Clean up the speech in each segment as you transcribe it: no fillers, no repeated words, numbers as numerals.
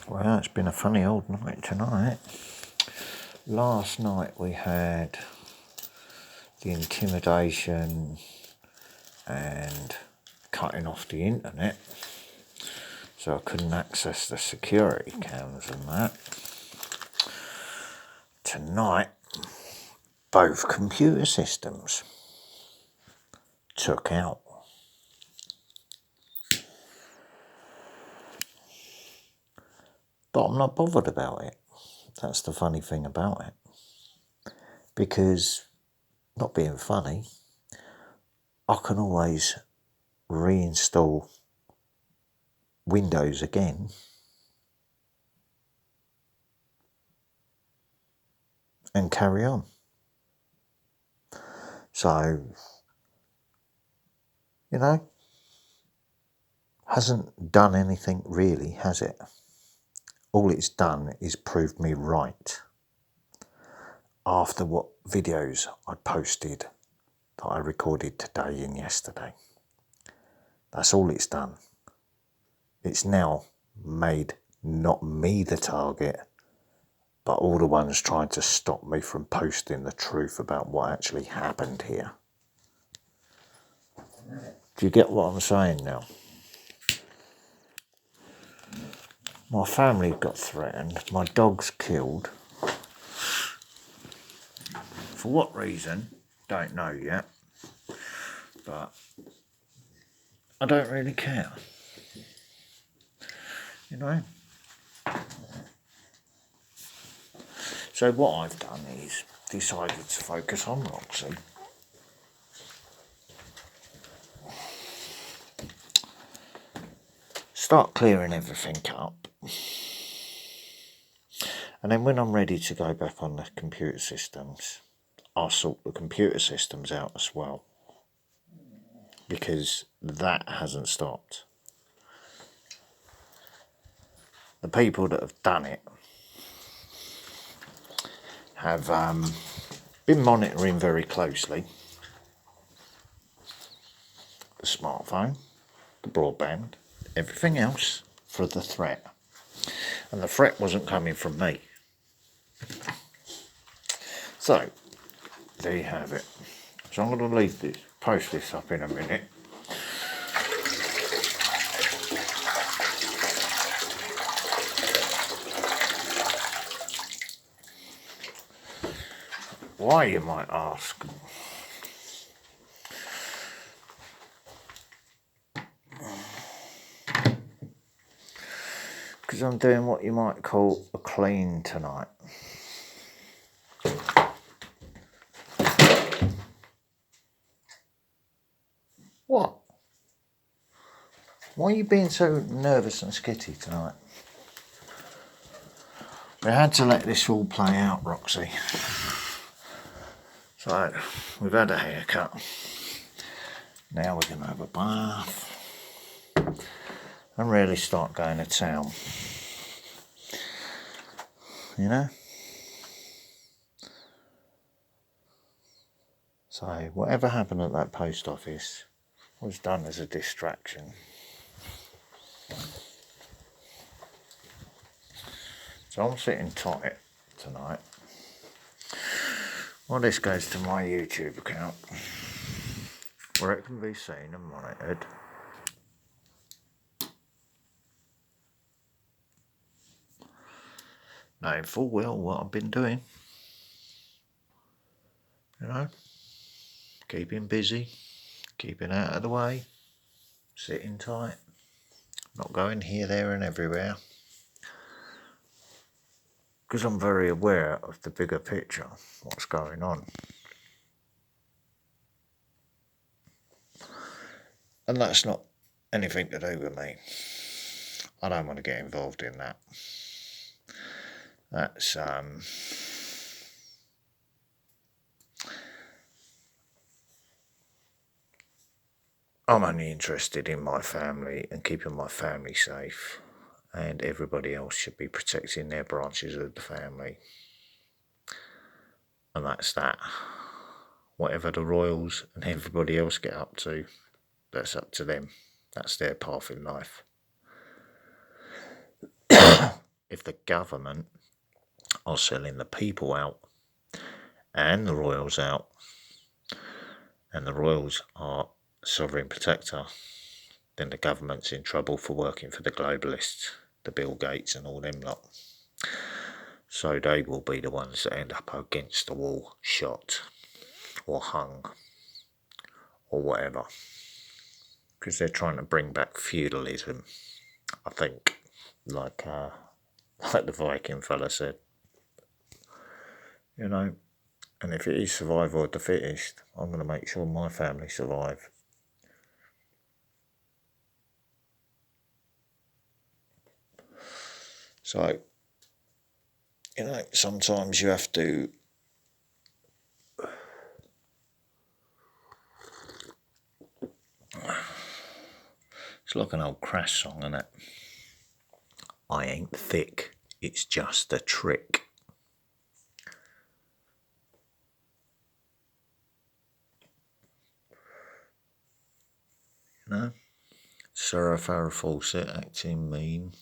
Well, it's been a funny old night tonight. Last night we had the intimidation and cutting off the internet, so I couldn't access the security cams and that. Tonight, both computer systems took out. But I'm not bothered about it. That's the funny thing about it. Because, not being funny, I can always reinstall Windows again and carry on. So, hasn't done anything really, has it? All it's done is proved me right after what videos I posted that I recorded today and yesterday. That's all it's done. It's now made not me the target, but all the ones trying to stop me from posting the truth about what actually happened here. Do you get what I'm saying now? My family got threatened, my dog's killed. For what reason? Don't know yet. But I don't really care. So what I've done is decided to focus on Roxy. Start clearing everything up. And then when I'm ready to go back on the computer systems, I'll sort the computer systems out as well. Because that hasn't stopped. The people that have done it have been monitoring very closely the smartphone, the broadband, everything else for the threat. And the threat wasn't coming from me. So, there you have it. So I'm going to post this up in a minute. Why, you might ask? Because I'm doing what you might call a clean tonight. What? Why are you being so nervous and skitty tonight? We had to let this all play out, Roxy. So, we've had a haircut. Now we're going to have a bath. And really start going to town. So, whatever happened at that post office was done as a distraction. So I'm sitting tight tonight. Well, this goes to my YouTube account, where it can be seen and monitored. Knowing full well what I've been doing. Keeping busy, keeping out of the way, sitting tight, not going here, there and everywhere. Because I'm very aware of the bigger picture, what's going on. And that's not anything to do with me. I don't want to get involved in that. That's I'm only interested in my family and keeping my family safe, and everybody else should be protecting their branches of the family. And that's that. Whatever the royals and everybody else get up to, that's up to them. That's their path in life. if the government are selling the people out and the royals out, and the royals are sovereign protector, then the government's in trouble for working for the globalists, the Bill Gates and all them lot. So they will be the ones that end up against the wall, shot or hung or whatever, because they're trying to bring back feudalism, I think, like the Viking fella said, you know. And if it is survival of the fittest, I'm going to make sure my family survive. So, you know, sometimes you have to it's like an old Crash song, isn't it? I ain't thick, it's just a trick. You know? Sarah Farrah Fawcett acting mean.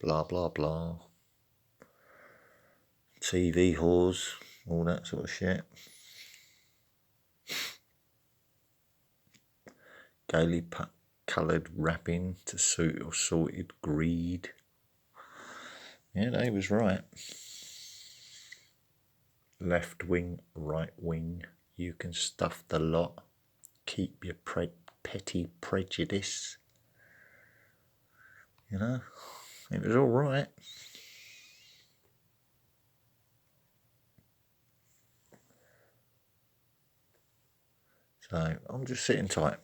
Blah, blah, blah. TV whores, all that sort of shit. Gaily coloured rapping to suit assorted greed. Yeah, they was right. Left wing, right wing, you can stuff the lot. Keep your petty prejudice. You know, it was all right. So I'm just sitting tight.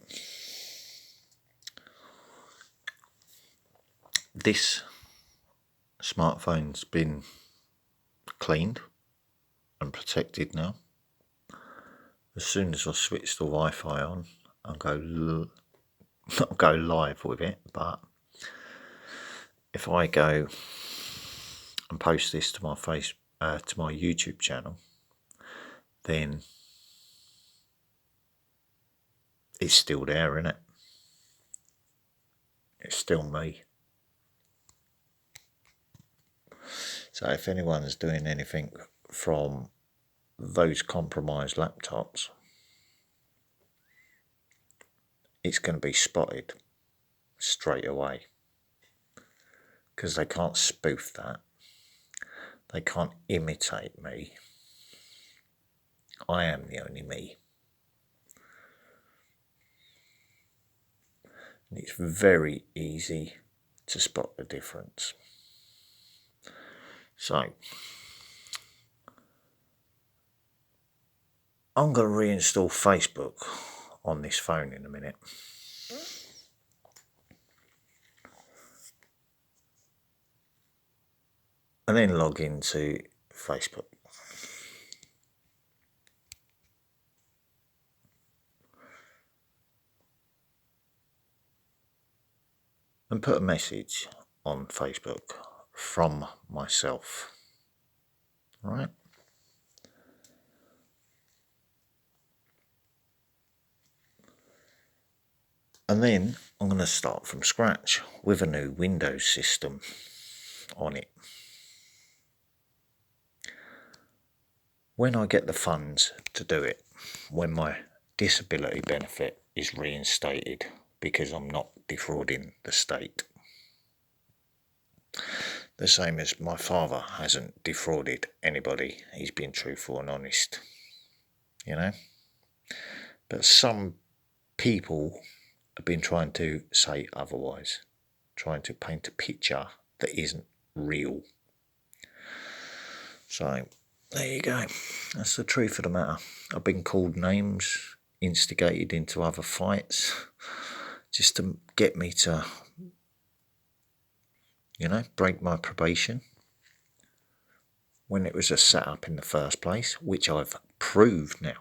This smartphone's been cleaned and protected now. As soon as I switch the Wi-Fi on, I'll not go live with it, but if I go and post this to my to my YouTube channel, then it's still there, isn't it? It's still me. So if anyone's doing anything from those compromised laptops, it's going to be spotted straight away, because they can't spoof that. They can't imitate me. I am the only me. And it's very easy to spot the difference. So I'm going to reinstall Facebook on this phone in a minute. And then log into Facebook. And put a message on Facebook from myself. Right? And then I'm going to start from scratch with a new Windows system on it. When I get the funds to do it, when my disability benefit is reinstated, because I'm not defrauding the state. The same as my father hasn't defrauded anybody. He's been truthful and honest, you know. But some people have been trying to say otherwise, trying to paint a picture that isn't real. So there you go. That's the truth of the matter. I've been called names, instigated into other fights, just to get me to, you know, break my probation, when it was a setup in the first place, which I've proved now.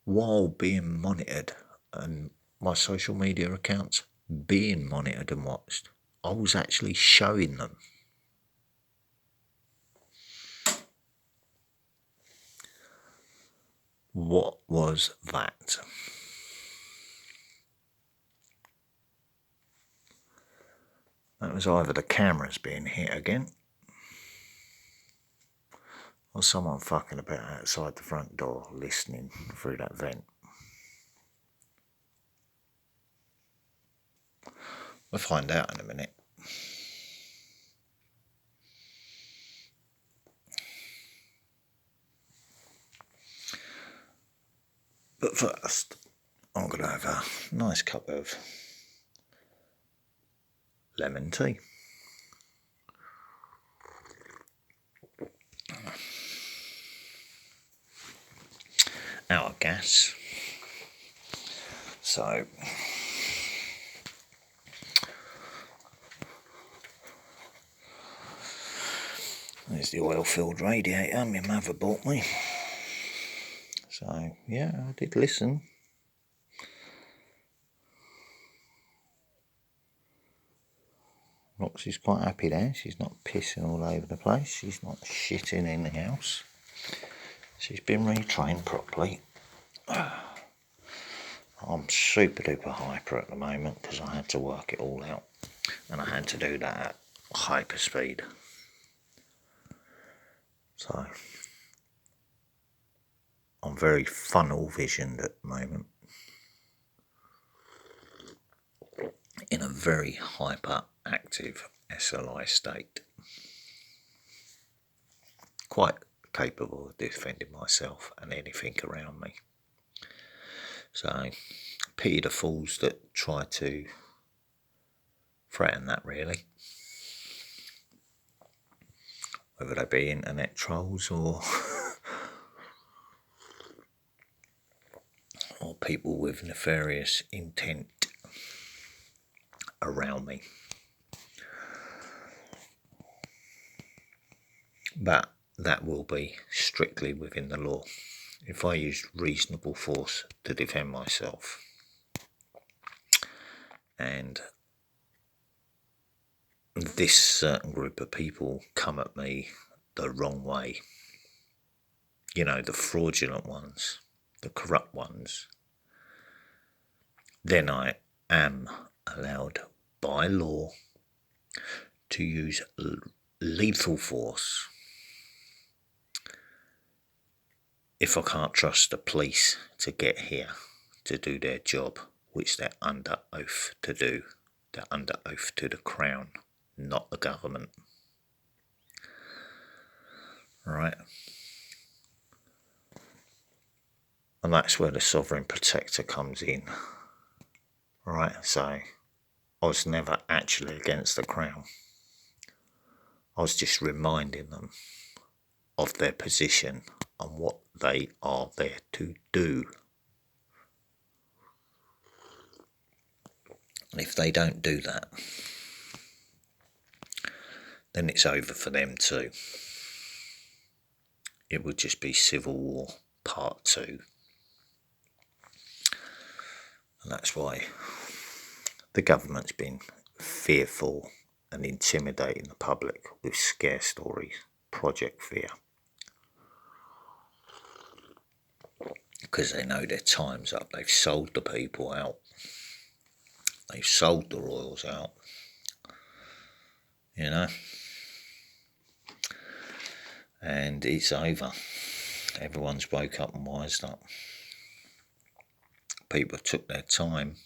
While being monitored, and my social media accounts being monitored and watched, I was actually showing them. What was that? It was either the cameras being hit again, or someone fucking about outside the front door listening through that vent. We'll find out in a minute. But first, I'm going to have a nice cup of lemon tea. Out of gas. So, there's the oil-filled radiator my mother bought me. So, yeah, I did listen. Roxy's quite happy there. She's not pissing all over the place. She's not shitting in the house. She's been retrained properly. I'm super duper hyper at the moment because I had to work it all out. And I had to do that at hyper speed. So, I'm very funnel visioned at the moment. In a very hyperactive SLI state. Quite capable of defending myself and anything around me. So, pity the fools that try to threaten that, really. Whether they be internet trolls or people with nefarious intent around me. But that will be strictly within the law. If I used reasonable force to defend myself and this certain group of people come at me the wrong way, you know, the fraudulent ones, the corrupt ones, then I am allowed by law to use lethal force if I can't trust the police to get here to do their job, which they're under oath to do. They're under oath to the Crown, not the government. Right? And that's where the Sovereign Protector comes in. Right? So, I was never actually against the Crown. I was just reminding them of their position and what they are there to do. And if they don't do that, then it's over for them too. It would just be Civil War Part 2. And that's why the government's been fearful and intimidating the public with scare stories, Project Fear. Because they know their time's up. They've sold the people out. They've sold the royals out. You know? And it's over. Everyone's woke up and wised up. People took their time,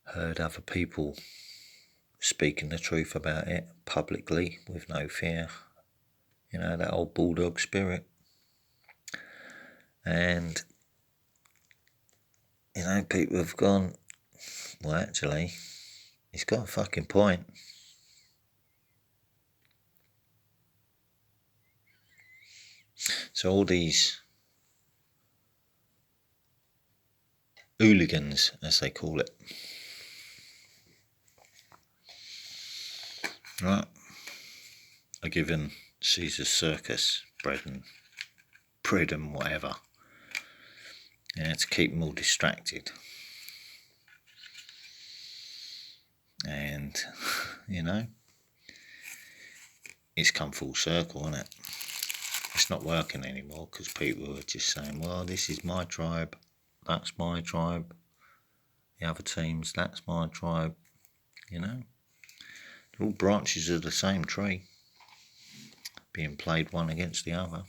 heard other people speaking the truth about it publicly with no fear. You know, that old bulldog spirit. And, you know, people have gone, well, actually, he's got a fucking point. So all these hooligans, as they call it, right, are given Caesar's circus, bread and whatever, to keep them all distracted. And, you know, it's come full circle, isn't it? It's not working anymore because people are just saying, well, this is my tribe, that's my tribe, the other teams, that's my tribe, you know. All branches of the same tree being played one against the other.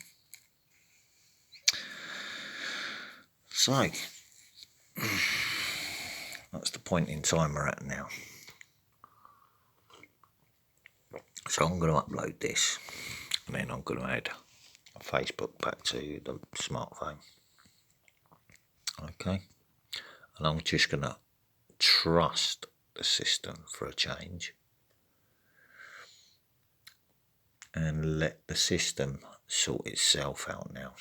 So, that's the point in time we're at now. So I'm going to upload this, and then I'm going to add a Facebook back to the smartphone. Okay, and I'm just going to trust the system for a change and let the system sort itself out now,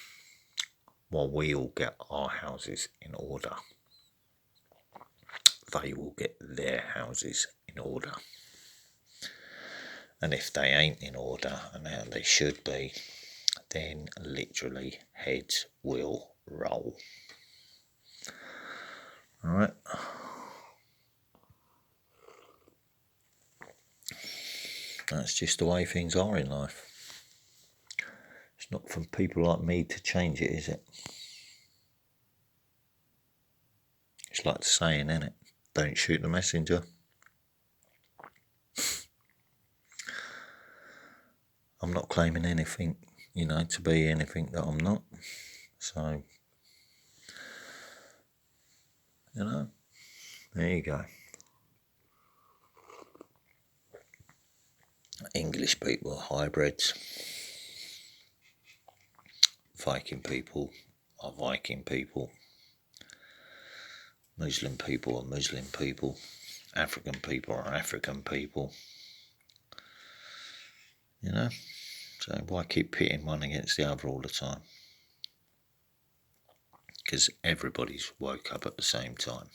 while we all get our houses in order. They will get their houses in order. And if they ain't in order and how they should be, then literally heads will roll. Alright. That's just the way things are in life. It's not for people like me to change it, is it? It's like the saying, innit? Don't shoot the messenger. I'm not claiming anything, to be anything that I'm not. So, there you go. English people are hybrids. Viking people are Viking people. Muslim people are Muslim people. African people are African people. So why keep pitting one against the other all the time? Because everybody's woke up at the same time.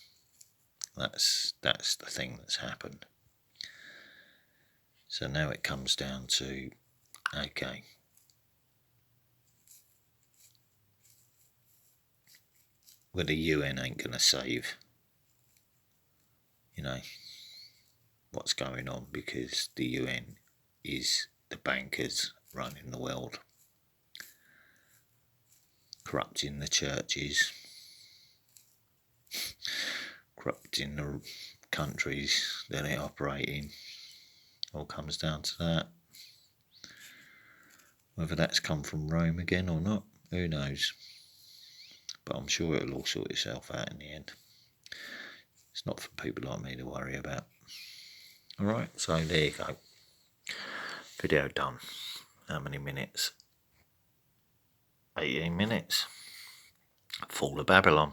That's the thing that's happened. So now it comes down to, okay, well, the UN ain't going to save, what's going on, because the UN is the bankers running the world, corrupting the churches, corrupting the countries that they operate in. All comes down to that. Whether that's come from Rome again or not, who knows? But I'm sure it'll all sort itself out in the end. It's not for people like me to worry about. Alright, so there you go. Video done. How many minutes? 18 minutes. Fall of Babylon.